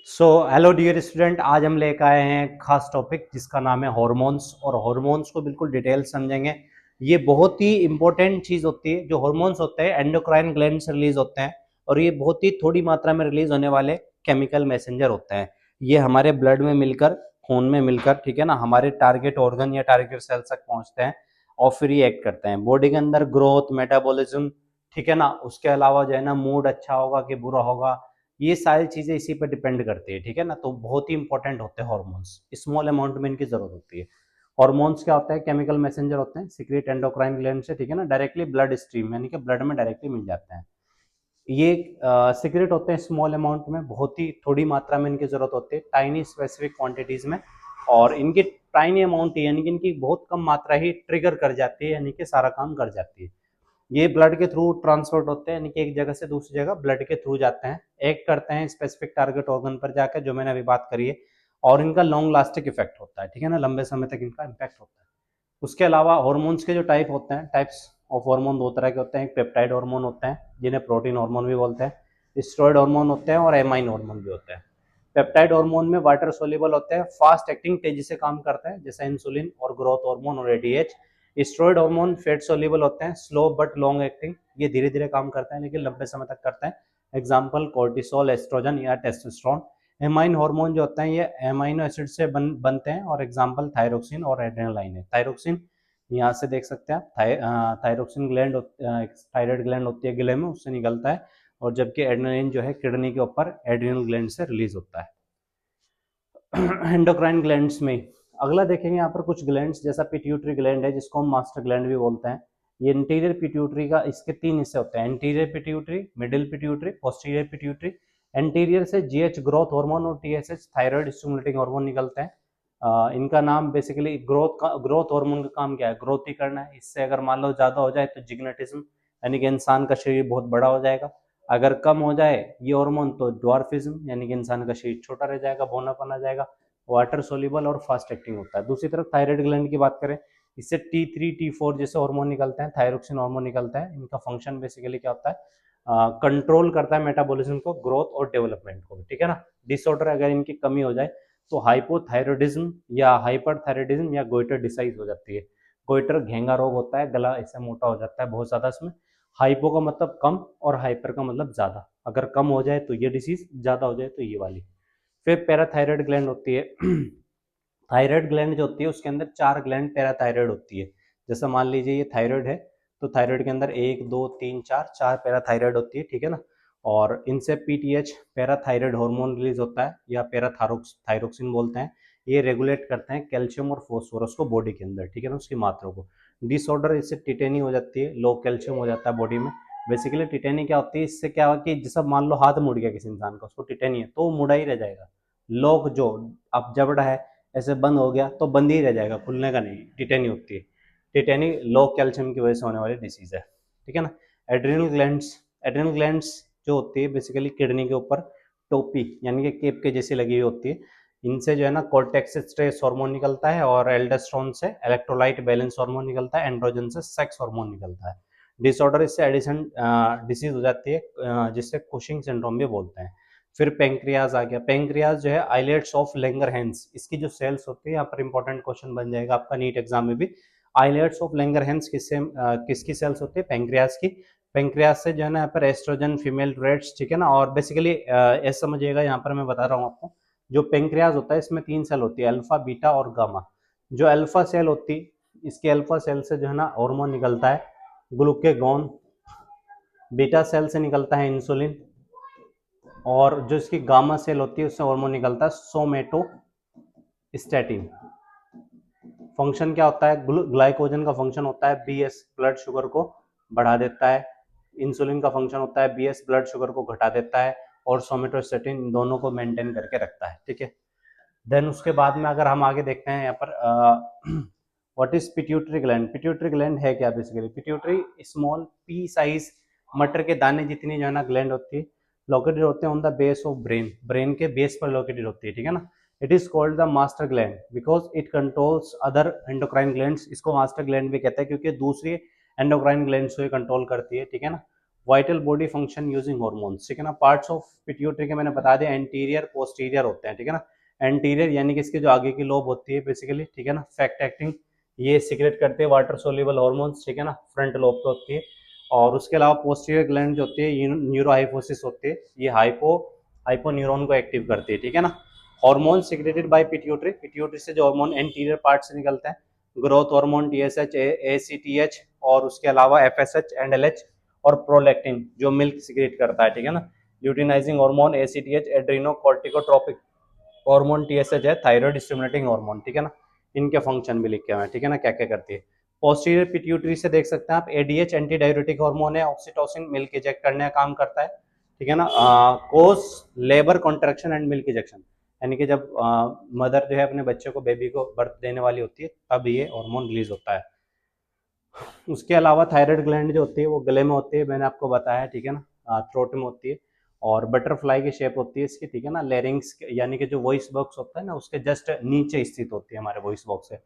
So hello dear student, आज हम लेकर आए हैं एक खास टॉपिक जिसका नाम है हॉर्मोन्स। और हॉर्मोन्स को बिल्कुल डिटेल समझेंगे। ये बहुत ही इंपॉर्टेंट चीज़ होती है। जो हॉर्मोन्स होते हैं एंडोक्राइन ग्लैंड से रिलीज होते हैं और ये बहुत ही थोड़ी मात्रा में रिलीज होने वाले केमिकल मैसेंजर होते हैं। ये हमारे ब्लड में मिलकर, खून में मिलकर, ठीक है ना, हमारे टारगेट ऑर्गन या टारगेट सेल तक पहुंचते हैं और फिर ये एक्ट करते हैं बॉडी के अंदर। ग्रोथ, मेटाबॉलिज्म, ठीक है ना, उसके अलावा जो है ना मूड अच्छा होगा कि बुरा होगा, ये सारी चीजें इसी पर डिपेंड करती है। ठीक है ना, तो बहुत ही इंपॉर्टेंट होते हैं हॉर्मोन्स। स्मॉल अमाउंट में इनकी जरूरत होती है। हॉर्मोन्स क्या होता है? केमिकल मैसेंजर होते हैं, सीक्रेट एंडोक्राइन ग्लैंड से, ठीक है ना, डायरेक्टली ब्लड स्ट्रीम यानी कि ब्लड में डायरेक्टली मिल जाते हैं। ये सीक्रेट होते हैं स्मॉल अमाउंट में, बहुत ही थोड़ी मात्रा में इनकी जरूरत होती है, टाइनी स्पेसिफिक क्वांटिटीज में। और इनकी टाइनी अमाउंट यानी कि इनकी बहुत कम मात्रा ही ट्रिगर कर जाती है, यानी कि सारा काम कर जाती है। ये ब्लड के थ्रू ट्रांसपोर्ट होते हैं, यानी कि एक जगह से दूसरी जगह ब्लड के थ्रू जाते हैं, एक्ट करते हैं स्पेसिफिक टारगेट ऑर्गन पर जाकर, जो मैंने अभी बात करी है। और इनका लॉन्ग लास्टिक इफेक्ट होता है, ठीक है ना, लंबे समय तक इनका इम्पैक्ट होता है। उसके अलावा हॉर्मोन्स के जो टाइप होते हैं, टाइप्स ऑफ हार्मोन दो तरह के होते हैं। एक पेप्टाइड हार्मोन होते हैं जिन्हें प्रोटीन हार्मोन भी बोलते हैं, स्टेरॉयड हार्मोन होते हैं और एमाइन हार्मोन भी होते हैं। पेप्टाइड हार्मोन में वाटर सोल्यूबल होते हैं, फास्ट एक्टिंग, तेजी से काम करते हैं, जैसे इंसुलिन और ग्रोथ हार्मोन और ADH. Steroid hormone fat soluble होते हैं, स्लो बट लॉन्ग एक्टिंग, ये धीरे धीरे काम करते हैं लेकिन लंबे समय तक करते हैं। एग्जाम्पल कोर्टिसोल, एस्ट्रोजन या टेस्टोस्टेरोन। एमाइन हार्मोन जो होते हैं ये एमाइनो एसिड से बनते हैं, और एग्जाम्पल थायरोक्सिन और एड्रेनालाइन है। थायरोक्सिन यहाँ से देख सकते हैं आप, थायरोक्सिन ग्लैंड, थायराइड ग्लैंड होती है गले में, उससे निकलता है। और जबकि एड्रेनालाइन जो है किडनी के ऊपर एड्रिनल ग्लैंड से रिलीज होता है। एंडोक्राइन ग्लैंड्स में अगला देखेंगे यहाँ पर कुछ ग्लैंड्स, जैसा पिट्यूटरी ग्लैंड है जिसको हम मास्टर ग्लैंड भी बोलते हैं। ये इंटीरियर पिट्यूटरी का, इसके तीन हिस्से होते हैं, interior pituitary, middle pituitary, posterior pituitary. Anterior से जीएच ग्रोथ हार्मोन और टीएसएच थायराइड स्टिमुलेटिंग हार्मोन निकलते हैं। इनका नाम बेसिकली ग्रोथ हार्मोन का काम क्या है? ग्रोथ ही करना है। इससे अगर मान लो ज्यादा हो जाए तो जिग्नेटिज्म, यानी कि इंसान का शरीर बहुत बड़ा हो जाएगा। अगर कम हो जाए ये हार्मोन तो ड्वार्फिज्म, यानी कि इंसान का शरीर छोटा रह जाएगा, बौनापन आ जाएगा। वाटर सोल्यूबल और फास्ट एक्टिंग होता है। दूसरी तरफ थायराइड ग्लैंड की बात करें, इससे T3 T4 जैसे हार्मोन निकलते हैं, थायरोक्सिन हार्मोन निकलता है। इनका फंक्शन बेसिकली क्या होता है? कंट्रोल करता है मेटाबॉलिज्म को, ग्रोथ और डेवलपमेंट को, ठीक है ना। डिसऑर्डर अगर इनकी कमी हो जाए तो हाइपोथायरॉयडिज्म या हाइपरथायरॉयडिज्म या गोइटर डिसाइज हो जाती है। गोइटर घेंगा रोग होता है, गला ऐसे मोटा हो जाता है बहुत ज्यादा इसमें। हाइपो का मतलब कम और हाइपर का मतलब ज्यादा। अगर कम हो जाए तो ये डिसीज, ज्यादा हो जाए तो ये वाली। फिर पैराथायराइड ग्लैंड होती है। थायराइड ग्लैंड जो होती है उसके अंदर चार ग्लैंड पैराथायराइड होती है। जैसे मान लीजिए ये थायराइड है, तो थायराइड के अंदर एक दो तीन चार, चार पैराथायराइड होती है, ठीक है ना। और इनसे पीटीएच पैराथायराइड हार्मोन रिलीज होता है, या पैराथायरोक्सिन बोलते हैं। ये रेगुलेट करते हैं कैल्शियम और फॉस्फोरस को बॉडी के अंदर, ठीक है ना, उसकी मात्रा को। डिसऑर्डर इससे टिटेनी हो जाती है, लो कैल्शियम हो जाता है बॉडी में। बेसिकली टिटेनी क्या होती है? इससे क्या हुआ कि जैसा मान लो हाथ मुड़ गया किसी इंसान का, उसको टिटेनी है तो वो मुड़ा ही रह जाएगा। लोग जो, अब जबड़ा है ऐसे बंद हो गया तो बंद ही रह जाएगा, खुलने का नहीं, टिटेनी होती है। टिटेनी लो कैल्शियम की वजह से होने वाली डिसीज है, ठीक है ना। एड्रिनल ग्लैंड्स, एड्रिनल ग्लैंड्स जो होती है बेसिकली किडनी के ऊपर टोपी यानी कि केप के जैसी लगी हुई होती है। इनसे जो है ना कोर्टेक्स स्ट्रेस हार्मोन निकलता है, और एल्डोस्टेरोन से इलेक्ट्रोलाइट बैलेंस हार्मोन निकलता है, एंड्रोजन से सेक्स हार्मोन निकलता है। डिसऑर्डर इससे एडिशन डिसीज हो जाती है, जिससे कुशिंग सिंड्रोम भी बोलते हैं। फिर पेंक्रियाज आ गया। पेंक्रियाज जो है आइलेट्स ऑफ लैंगरहैंस, इसकी जो सेल्स होती है, यहाँ पर इंपॉर्टेंट क्वेश्चन बन जाएगा आपका नीट एग्जाम में भी। आइलेट्स ऑफ लैंगरहैंस किसकी सेल्स होती है? पेंक्रियाज की। पेंक्रियाज से जो है ना यहाँ पर एस्ट्रोजन, फीमेल रेट्स, ठीक है ना। और बेसिकली ऐसा समझिएगा, यहाँ पर मैं बता रहा हूँ आपको, जो पेंक्रियाज होता है इसमें तीन सेल होती है, अल्फा, बीटा और गामा। जो अल्फा सेल होती है, इसके अल्फा सेल से जो है ना हार्मोन निकलता है ग्लूकेगॉन। बीटा सेल से निकलता है इंसुलिन। और जो इसकी गामा सेल होती है उससे हार्मोन निकलता है सोमेटोस्टेटिन। फंक्शन क्या होता है? ग्लाइकोजन का फंक्शन होता है बीएस, ब्लड शुगर को बढ़ा देता है। इंसुलिन का फंक्शन होता है बीएस, ब्लड शुगर को घटा देता है। और सोमेटोस्टेटिन इन दोनों को मेंटेन करके रखता है, ठीक है। देन उसके बाद में अगर हम आगे देखते हैं यहाँ पर what is pituitary gland. Pituitary gland है क्या? Basically pituitary small P size मटर के दाने जितनी जो है ना ग्लैंड होती है, लोकेटेड होते हैं on the base of brain, brain के बेस पर लोकेटेड होती है, ठीक है ना। It is called the master gland because it controls other endocrine glands. इसको मास्टर ग्लैंड भी कहते हैं क्योंकि दूसरी एंडोक्राइन ग्लैंड्स को कंट्रोल करती है, ठीक है ना। Vital body function using hormones, ठीक है ना। पार्ट्स ऑफ पिट्यूटरी के मैंने बता दिया, एंटीरियर पोस्टीरियर होते हैं, ठीक है ना। एंटीरियर यानी कि इसकी जो आगे की लोब होती है बेसिकली, ठीक है ना, फैक्ट एक्टिंग, ये सिक्रेट करते हैं वाटर सोल्यूबल हॉर्मोन्स, ठीक है ना, फ्रंट लोब पे होती है। और उसके अलावा पोस्टीरियर ग्लैंड जो होती है न्यूरोहाइपोसिस होती है, ये हाइपोन्यूरॉन को एक्टिव करती है, ठीक है ना। Hormone secreted by pituitary, pituitary से जो हार्मोन एंटीरियर पार्ट से निकलता है, ग्रोथ हार्मोन टीएसएच, एसीटीएच, और उसके अलावा एफएसएच, एंडएलएच, और प्रोलैक्टिन जो मिल्क सिक्रेट करता है, ठीक है ना। Luteinising hormone ACTH, adrenocorticotropic hormone TSH है, थायराइड स्टिमुलेटिंग हार्मोन, ठीक है ना। इनके फंक्शन भी लिखे हुए हैं, ठीक है ना, क्या क्या करती है। पोस्टीरियर पिट्यूटरी से देख सकते हैं आप, एडीएच एंटी डाययूरेटिक हार्मोन है, ऑक्सीटोसिन मिल्क इजेक्ट करने का काम करता है, ठीक है ना। Cause labour contraction and milk ejection, यानी कि जब मदर जो है अपने बच्चे को, बेबी को बर्थ देने वाली होती है, तब ये हार्मोन रिलीज होता है। उसके अलावा थायराइड ग्लैंड जो होती है वो गले में होती है, मैंने आपको बताया, ठीक है ना, थ्रोट में होती है, और बटरफ्लाई की शेप होती है इसकी, ठीक है ना। लेरिंग्स यानी कि जो वॉइस बॉक्स होता है ना, उसके जस्ट नीचे स्थित होती है हमारे वॉइस बॉक्स से।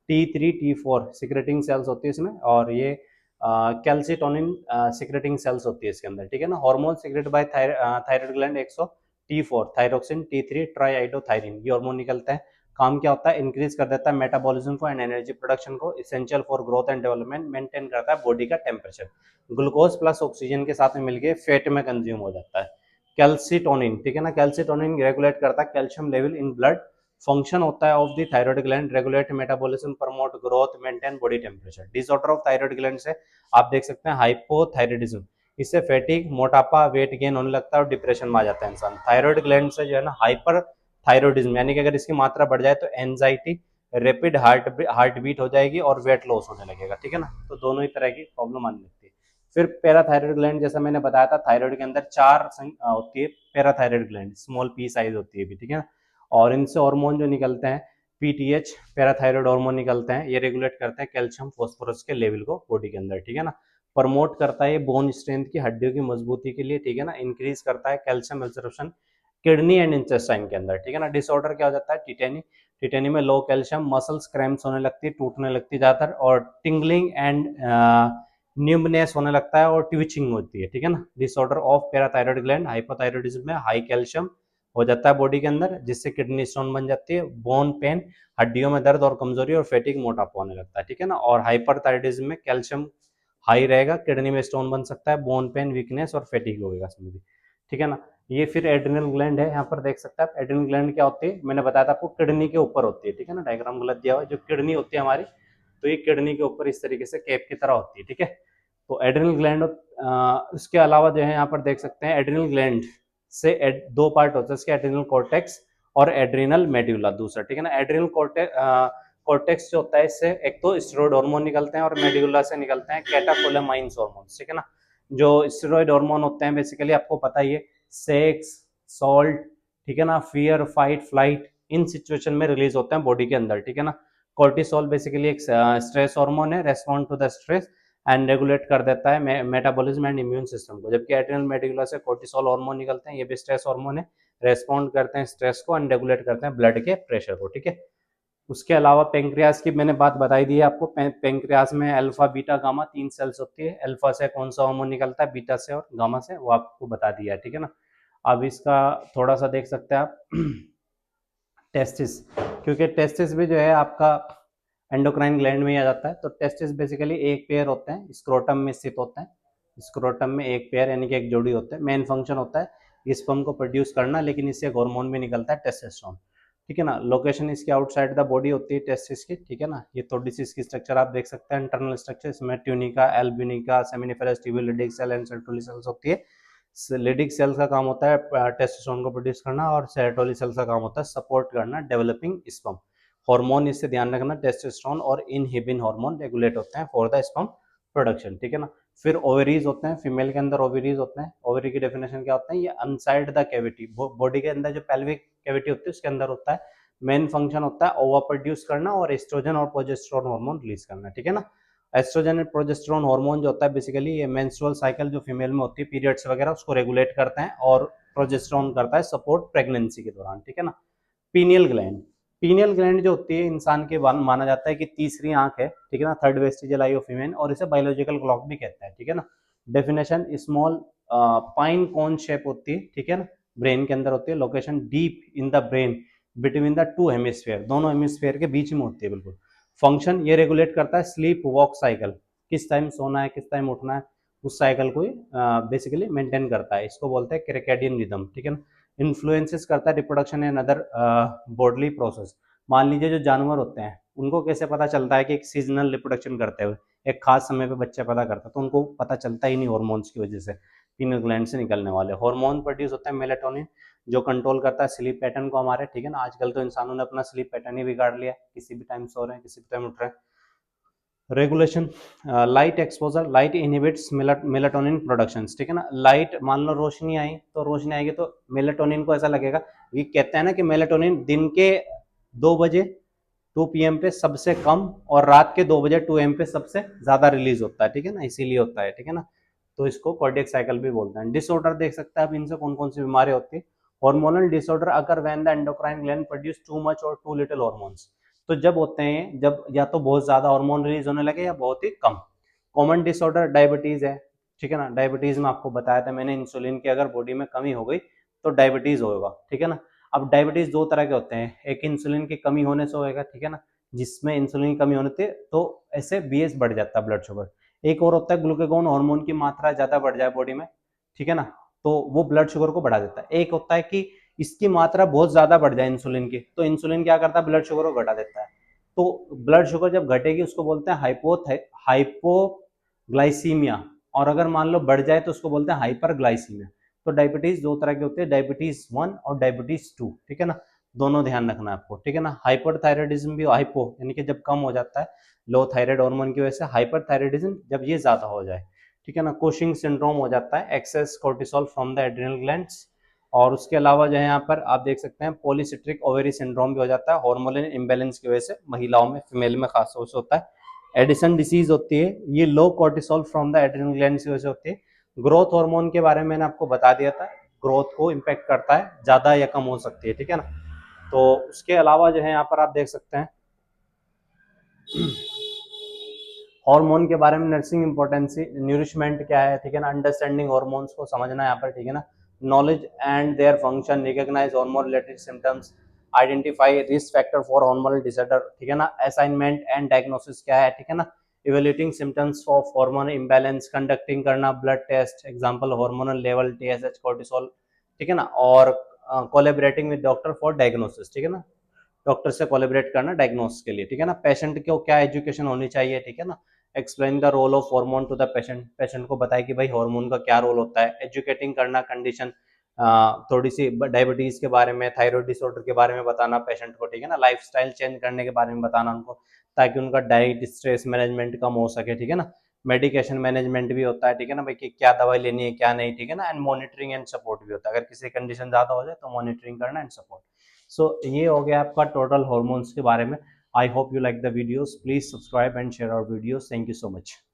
T3 T4 सिक्रेटिंग सेल्स होती है इसमें, और ये कैल्सिटोनिन सिक्रेटिंग सेल्स होती है इसके अंदर, ठीक है ना। Hormone secrete by thyroid gland 100 T4 thyroxine, T3 triiodothyronine, ये हार्मोन निकलता है। काम क्या होता है, इंक्रीज कर देता है मेटाबॉलिज्म को एंड एनर्जी प्रोडक्शन को, essential for growth and development, maintain करता है बॉडी का टेम्परेचर। ग्लूकोज प्लस ऑक्सीजन के साथ में मिलके फैट में कंज्यूम हो जाता है। कैल्सिटोनिन, ठीक है ना, कैल्सिटोनिन रेगुलेट करता है calcium level in blood. Function होता है of the thyroid gland, regulate metabolism, promote growth, maintain body temperature. Disorder of thyroid gland से आप देख सकते हैं हाइपोथायराइडिज्म, इससे फैटिक, मोटापा, वेट गेन होने लगता है और डिप्रेशन में आ जाता है इंसान। थायराइड ग्लैंड से जो है ना हाइपर थायराइडिज्म, यानी कि अगर इसकी मात्रा बढ़ जाए तो एंजाइटी, रैपिड हार्ट बीट हो जाएगी और वेट लॉस होने लगेगा, ठीक है ना। तो दोनों ही तरह की प्रॉब्लम आने लगती है। फिर पैराथायराइड ग्लैंड, जैसा मैंने बताया था, थायराइड के अंदर चार होती है parathyroid gland, small P size होती है भी, ठीक है ना। और इनसे हार्मोन जो निकलते हैं, पीटीएच पैराथायराइड हार्मोन निकलते हैं, ये रेगुलेट करते हैं कैल्शियम फॉस्फोरस के लेवल को बॉडी के अंदर, ठीक है ना। प्रमोट करता है ये बोन स्ट्रेंथ की, हड्डियों की मजबूती के लिए, ठीक है ना। इंक्रीज करता है calcium absorption kidney and intestine के अंदर, ठीक है ना। डिसऑर्डर क्या हो जाता है, टिटेनी, टिटेनी में लो कैल्शियम, मसल्स क्रैम्प्स होने लगती है, टूटने लगती है ज्यादातर, और टिंगलिंग एंड न्यूमनेस होने लगता है और ट्विचिंग होती है, ठीक है ना। Disorder of parathyroid gland, hypothyroidism में हाई कैल्शियम हो जाता है बॉडी के अंदर, जिससे किडनी स्टोन बन जाती है, बोन पेन, हड्डियों में दर्द और कमजोरी, और फैटिक, मोटापा होने लगता है, ठीक है ना। और हाइपरथायराइडिज्म में कैल्शियम हाई रहेगा, किडनी में स्टोन बन सकता है, बोन पेन, वीकनेस और फैटिक होगा इसमें भी, ठीक है ना। ये फिर एड्रिनल ग्लैंड है, यहाँ पर देख सकते हैं आप। एड्रिनल ग्लैंड क्या होती है, मैंने बताया था आपको, किडनी के ऊपर होती है, ठीक है ना। डायग्राम गलत दिया हुआ है, जो किडनी होती है हमारी, तो ये किडनी के ऊपर इस तरीके से कैप की तरह होती है, ठीक है। तो एड्रिनल ग्लैंड, उसके अलावा जो है यहाँ पर देख सकते हैं, एड्रिनल ग्लैंड से दो पार्ट होते हैं इसके, एड्रिनल कॉर्टेक्स और एड्रिनल मेड्यूला दूसरा, ठीक है ना। एड्रिनल कॉर्टेक्स जो होता है, इससे एक तो स्टेरॉइड हार्मोन निकलते हैं और मेड्यूला से निकलते हैं कैटाकोलेमाइंस हार्मोन, ठीक है ना। जो स्टेरॉइड हार्मोन होते हैं बेसिकली आपको पता ही है, सेक्स, सॉल्ट, ठीक है ना, फियर, फाइट, फ्लाइट, इन सिचुएशन में रिलीज होते हैं बॉडी के अंदर, ठीक है ना। कोर्टिसोल बेसिकली एक स्ट्रेस हार्मोन है, respond to the stress and regulate कर देता है मेटाबॉलिज्म एंड इम्यून सिस्टम को। जबकि एड्रिनल मेडुला से कोर्टिसोल हार्मोन निकलते हैं, ये भी स्ट्रेस हार्मोन है, रेस्पॉन्ड करते हैं स्ट्रेस को एंड रेगुलेट करते हैं ब्लड के प्रेशर को, ठीक है। उसके अलावा पेंक्रियास की मैंने बात बताई दी है आपको। पेंक्रियास में अल्फा, बीटा, गामा तीन सेल्स होती है। अल्फा से कौन सा हार्मोन निकलता है, बीटा से और गामा से, वो आपको बता दिया है, ठीक है ना। अब इसका थोड़ा सा देख सकते हैं आप टेस्टिस, क्योंकि टेस्टिस भी जो है आपका एंडोक्राइन ग्लैंड में ही आ जाता है। तो टेस्टिस बेसिकली एक पेयर होते हैं, स्क्रोटम में स्थित होते हैं। स्क्रोटम में एक पेयर यानी कि एक जोड़ी होते हैं। मेन फंक्शन होता है स्पर्म को प्रोड्यूस करना, लेकिन इससे एक हार्मोन भी निकलता है, टेस्टोस्टेरोन, ठीक है ना। लोकेशन इसकी आउटसाइड द बॉडी होती है टेस्टिस की, ठीक है ना। ये थोड़ी सी इसकी स्ट्रक्चर आप देख सकते हैं, इंटरनल स्ट्रक्चर इसमें tunica, albuginea, seminiferous tubule, Leydig cell and Sertoli cells होती है। लिडिक सेल्स का काम होता है टेस्टोस्टेरोन को प्रोड्यूस करना, और सेरोटोनिन सेल्स का काम होता है सपोर्ट करना डेवलपिंग स्पर्म। हार्मोन इससे ध्यान रखना, टेस्टोस्टेरोन और इनहिबिन हार्मोन रेगुलेट होते हैं फॉर द स्पर्म प्रोडक्शन, ठीक है ना। फिर ओवरीज होते हैं, फीमेल के अंदर ओवरीज होते हैं। ओवरी की डेफिनेशन क्या होता है, ये अनसाइड द कैविटी, बॉडी के अंदर जो पेल्विक कैविटी होती है उसके अंदर होता है। मेन फंक्शन होता है ओवा प्रोड्यूस करना और एस्ट्रोजन और प्रोजेस्टेरोन हार्मोन रिलीज करना, ठीक है ना। एस्ट्रोजन एंड प्रोजेस्टेरोन हार्मोन जो होता है बेसिकली ये मेंस्ट्रुअल साइकिल जो फीमेल में होती है, पीरियड्स वगैरह, उसको रेगुलेट करते हैं, और प्रोजेस्टेरोन करता है सपोर्ट प्रेगनेंसी के दौरान, ठीक है ना। पीनियल ग्लैंड, पीनियल ग्लैंड जो होती है इंसान के माना जाता है कि तीसरी आंख है, ठीक है ना, third vestigial I of human, और इसे बायोलॉजिकल क्लॉक भी कहता है, ठीक है ना। Definition, small pine cone shape होती है, ठीक है ना, ब्रेन के अंदर होती है। Location, deep in the brain between the two hemisphere, दोनों हेमिस्फेयर के बीच में होती है बिल्कुल। फंक्शन, ये रेगुलेट करता है स्लीप वॉक साइकिल, किस टाइम सोना है किस टाइम उठना है, उस साइकिल को बेसिकली मेंटेन करता है, इसको बोलते हैं क्रिकेडियन रिदम, ठीक है ना। इन्फ्लुएंसेस करता है reproduction and other bodily process. मान लीजिए जो जानवर होते हैं उनको कैसे पता चलता है कि एक सीजनल रिप्रोडक्शन करते हुए एक खास समय पे बच्चा पैदा करता है, तो उनको पता चलता ही नहीं हॉर्मोन्स की वजह से, पीनल ग्लैंड से निकलने वाले हार्मोन प्रोड्यूस होता है मेलेटोनिन, जो कंट्रोल करता है स्लीप पैटर्न को हमारे, ठीक है ना। आजकल तो इंसानों ने अपना स्लीप पैटर्न ही बिगाड़ लिया, किसी भी टाइम सो रहे हैं किसी भी टाइम उठ रहे हैं। Regulation, light exposure, light inhibits melatonin production, ठीक है ना। लाइट, मान लो रोशनी आई तो रोशनी आएगी तो मेलाटोनिन को ऐसा लगेगा, ये कहते हैं ना कि मेलाटोनिन दिन के 2 बजे 2 PM पे सबसे कम और रात के 2 बजे 2 AM पे सबसे ज्यादा रिलीज होता है, ठीक है ना, इसीलिए होता है, ठीक है ना। तो इसको कार्डियक साइकिल भी बोलते हैं। डिसऑर्डर देख सकते हैं आप, इनसे कौन कौन सी बीमारी होती है। Hormonal disorder occur when the endocrine gland produce too much और टू लिटिल हार्मोन्स, तो जब होते हैं जब या तो बहुत ज्यादा हार्मोन रिलीज होने लगे या बहुत ही कम। कॉमन डिसऑर्डर डायबिटीज है, ठीक है ना। डायबिटीज में आपको बताया था मैंने, इंसुलिन की अगर बॉडी में कमी हो गई तो डायबिटीज होगा, ठीक है ना। अब डायबिटीज दो तरह के होते हैं, एक इंसुलिन की कमी होने से होएगा, ठीक है ना, जिसमें इंसुलिन की कमी होने से तो ऐसे बीएस बढ़ जाता है, ब्लड शुगर। एक और होता है ग्लूकागोन हार्मोन की मात्रा ज्यादा बढ़ जाए बॉडी में, ठीक है ना, तो वो ब्लड शुगर को बढ़ा देता है। एक होता है कि इसकी मात्रा बहुत ज्यादा बढ़ जाए इंसुलिन की, तो इंसुलिन क्या करता है, ब्लड शुगर को घटा देता है। तो ब्लड शुगर जब घटेगी उसको बोलते हैं हाइपोग्लाइसीमिया, और अगर मान लो बढ़ जाए तो उसको बोलते हैं हाइपरग्लाइसीमिया। तो डायबिटीज दो तरह के होते हैं, डायबिटीज 1 और डायबिटीज 2, ठीक है ना, दोनों ध्यान रखना है आपको, ठीक है ना। हाइपरथायराइडिज्म भी, हाइपो यानी कि जब कम हो जाता है लो थायराइड हार्मोन की वजह से, हाइपरथायराइडिज्म जब ये ज्यादा हो जाए, ठीक है ना। कोशिंग सिंड्रोम हो जाता है, excess cortisol from the adrenal glands. और उसके अलावा जो है यहाँ पर आप देख सकते हैं पॉलीसिस्टिक ओवेरी सिंड्रोम भी हो जाता है, हार्मोनल इम्बैलेंस की वजह से, महिलाओं में, फीमेल में खास तौर से होता है। एडिसन डिसीज होती है, ये low cortisol from the adrenal gland की वजह से होती है। ग्रोथ हार्मोन के बारे में मैंने आपको बता दिया था, ग्रोथ को इम्पैक्ट करता है, ज्यादा या कम हो सकती है, ठीक है ना। तो उसके अलावा जो है यहाँ पर आप देख सकते हैं हार्मोन के बारे में, नर्सिंग इंपॉर्टेंस, न्यूरिशमेंट क्या है, ठीक है ना, अंडरस्टैंडिंग हार्मोन्स को समझना है यहाँ पर, ठीक है ना। Knowledge and their function, recognise hormone related symptoms, identify risk factor for hormonal disorder, ठीक है ना। असाइनमेंट एंड डायग्नोसिस क्या है, ठीक है ना। Evaluating symptoms of hormone imbalance, conducting करना blood test, example hormonal level, TSH, cortisol, ठीक है ना। और collaborating with doctor for diagnosis, ठीक है ना, डॉक्टर से कोलैबोरेट करना डायग्नोसिस के लिए, ठीक है ना। पेशेंट को क्या एजुकेशन होनी चाहिए, ठीक है ना। Explain the role of hormone to the patient, patient को बताए कि भाई हार्मोन का क्या रोल होता है। एजुकेटिंग करना कंडीशन, थोड़ी सी डायबिटीज के बारे में, थायराइड डिसऑर्डर के बारे में बताना पेशेंट को, ठीक है ना। लाइफस्टाइल चेंज करने के बारे में बताना उनको, ताकि उनका डाइट स्ट्रेस मैनेजमेंट कम हो सके, ठीक है ना। मेडिकेशन मैनेजमेंट भी होता है, ठीक है ना भाई, कि क्या दवाई लेनी है क्या नहीं, ठीक है ना। एंड मॉनिटरिंग एंड सपोर्ट भी होता है, अगर किसी कंडीशन ज्यादा हो जाए तो मॉनिटरिंग करना एंड सपोर्ट। सो ये हो गया आपका टोटल हॉर्मोन्स के बारे में। I hope you like the videos, please subscribe and share our videos, thank you so much.